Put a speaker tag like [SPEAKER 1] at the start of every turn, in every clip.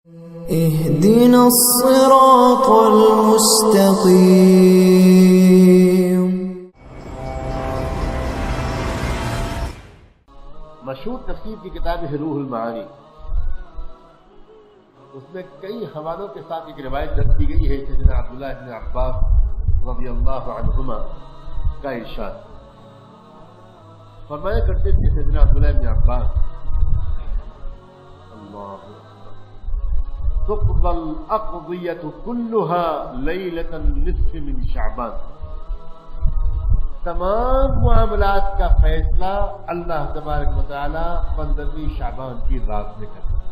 [SPEAKER 1] اهدنا الصراط المستقيم۔
[SPEAKER 2] مشہور تفسیر کی کتاب ہے روح المعانی، اس میں کئی حوالوں کے ساتھ ایک روایت درج کی گئی ہے سیدنا عبداللہ بن عباس رضی اللہ عنہما کا ارشاد۔ فرمایا کرتے تھے سیدنا عبداللہ بن عباس، اللہ تقضى الأقضية كلها ليلة النصف من شعبان، تمام معاملات کا فیصلہ اللہ تبارک و تعالی 15ویں شعبان کی رات میں کرتا ہے۔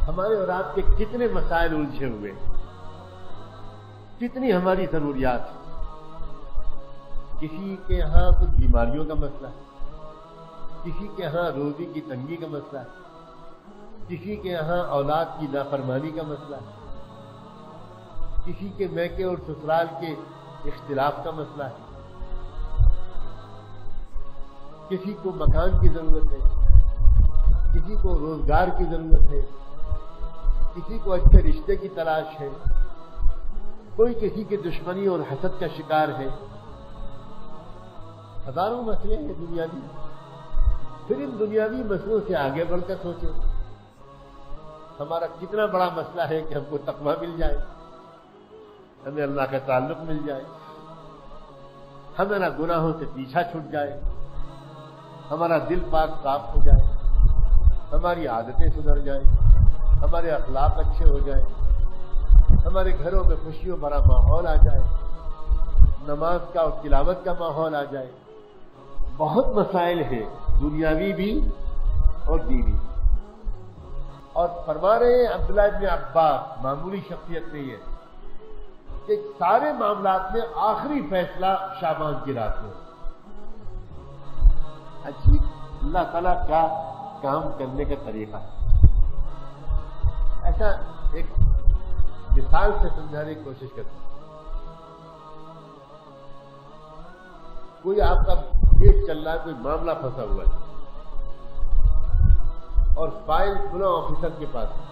[SPEAKER 2] ہمارے اور آپ کے کتنے مسائل الجھے ہوئے، کتنی ہماری ضروریات ہیں۔ کسی کے ہاں کچھ بیماریوں کا مسئلہ ہے، کسی کے ہاں روزی کی تنگی کا مسئلہ ہے، کسی کے یہاں اولاد کی نافرمانی کا مسئلہ ہے، کسی کے میکے اور سسرال کے اختلاف کا مسئلہ ہے، کسی کو مکان کی ضرورت ہے، کسی کو روزگار کی ضرورت ہے، کسی کو اچھے رشتے کی تلاش ہے، کوئی کسی کی دشمنی اور حسد کا شکار ہے۔ ہزاروں مسئلے ہیں دنیاوی، پھر ان دنیاوی مسئلوں سے آگے بڑھ کر سوچیں ہمارا کتنا بڑا مسئلہ ہے کہ ہم کو تقویٰ مل جائے، ہمیں اللہ کا تعلق مل جائے، ہمارا گناہوں سے پیچھا چھوٹ جائے، ہمارا دل پاک صاف ہو جائے، ہماری عادتیں سدھر جائیں، ہمارے اخلاق اچھے ہو جائیں، ہمارے گھروں میں خوشیوں بھرا ماحول آ جائے، نماز کا اور تلاوت کا ماحول آ جائے۔ بہت مسائل ہیں دنیاوی بھی اور دینی۔ اور فرما رہے ہیں عبداللہ بن عباس، معمولی شخصیت نہیں ہے، کہ سارے معاملات میں آخری فیصلہ شعبان کی رات میں۔ عجیب اللہ تعالیٰ کا کام کرنے کا طریقہ ہے۔ ایسا ایک مثال سے سمجھانے کی کوشش کرتا ہوں۔ کوئی آپ کا کیس چل رہا ہے، کوئی معاملہ پھنسا ہوا ہے اور فائل فلاں آفیسر کے پاس ہے،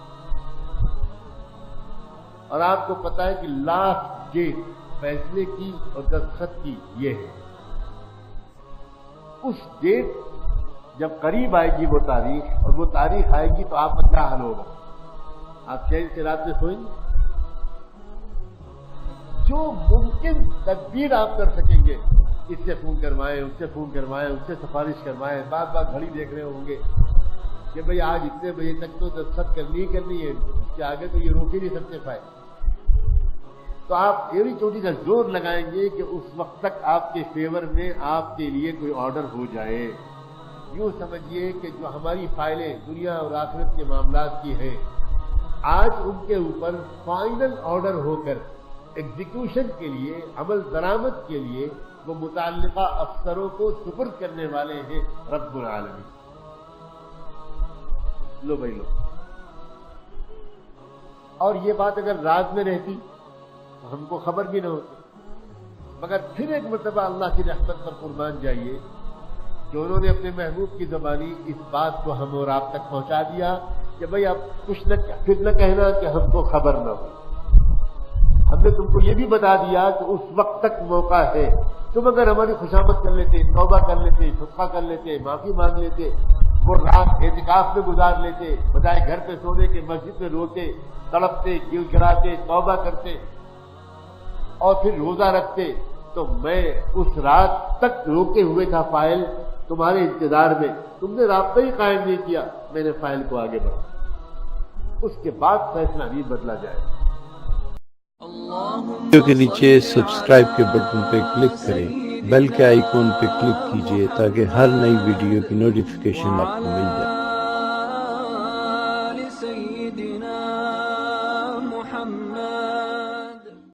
[SPEAKER 2] اور آپ کو پتا ہے کہ لاسٹ ڈیٹ فیصلے کی اور دستخط کی یہ ہے۔ اس ڈیٹ جب قریب آئے گی وہ تاریخ، اور وہ تاریخ آئے گی تو آپ کا کیا حال ہوگا؟ آپ چین سے رات میں سوئیں گے؟ جو ممکن تدبیر آپ کر سکیں گے، اس سے فون کروائیں، اس سے فون کروائیں، اس سے سفارش کروائیں، بار بار گھڑی دیکھ رہے ہوں گے کہ بھئی آج اتنے بجے تک تو دستخط کرنی ہی کرنی ہے، اس کے آگے تو یہ روک ہی نہیں سکتے فائل۔ تو آپ ایوری چوٹی کا زور لگائیں گے کہ اس وقت تک آپ کے فیور میں آپ کے لیے کوئی آرڈر ہو جائے۔ یوں سمجھیے کہ جو ہماری فائلیں دنیا اور آخرت کے معاملات کی ہیں، آج ان کے اوپر فائنل آرڈر ہو کر ایگزیکیوشن کے لیے، عمل درآمد کے لیے وہ متعلقہ افسروں کو سپرد کرنے والے ہیں رب العالمین۔ لو بھائی لو۔ اور یہ بات اگر رات میں رہتی تو ہم کو خبر بھی نہ ہوتی، مگر پھر ایک مرتبہ اللہ کی رحمت پر قربان جائیے کہ انہوں نے اپنے محبوب کی زبانی اس بات کو ہم اور آپ تک پہنچا دیا کہ بھئی اب کچھ نہ پھر نہ کہنا کہ ہم کو خبر نہ ہو۔ ہم نے تم کو یہ بھی بتا دیا کہ اس وقت تک موقع ہے، تم اگر ہماری خوشامد کر لیتے، توبہ کر لیتے، صدقہ کر لیتے، معافی مانگ لیتے، وہ رات اعتکاف میں گزار لیتے، بجائے گھر پہ سونے کے مسجد میں روتے، تڑپتے، گڑ گڑاتے، توبہ کرتے اور پھر روزہ رکھتے، تو میں اس رات تک روکے ہوئے تھا فائل تمہارے انتظار میں، تم نے رابطہ ہی قائم نہیں کیا، میں نے فائل کو آگے بڑھا۔ اس کے بعد فیصلہ بھی بدلا جائے۔
[SPEAKER 3] ویڈیو کے نیچے سبسکرائب کے بٹن پہ کلک کریں، بیل کے آئیکن پہ کلک کیجئے تاکہ ہر نئی ویڈیو کی نوٹیفیکیشن آپ کو مل جائے۔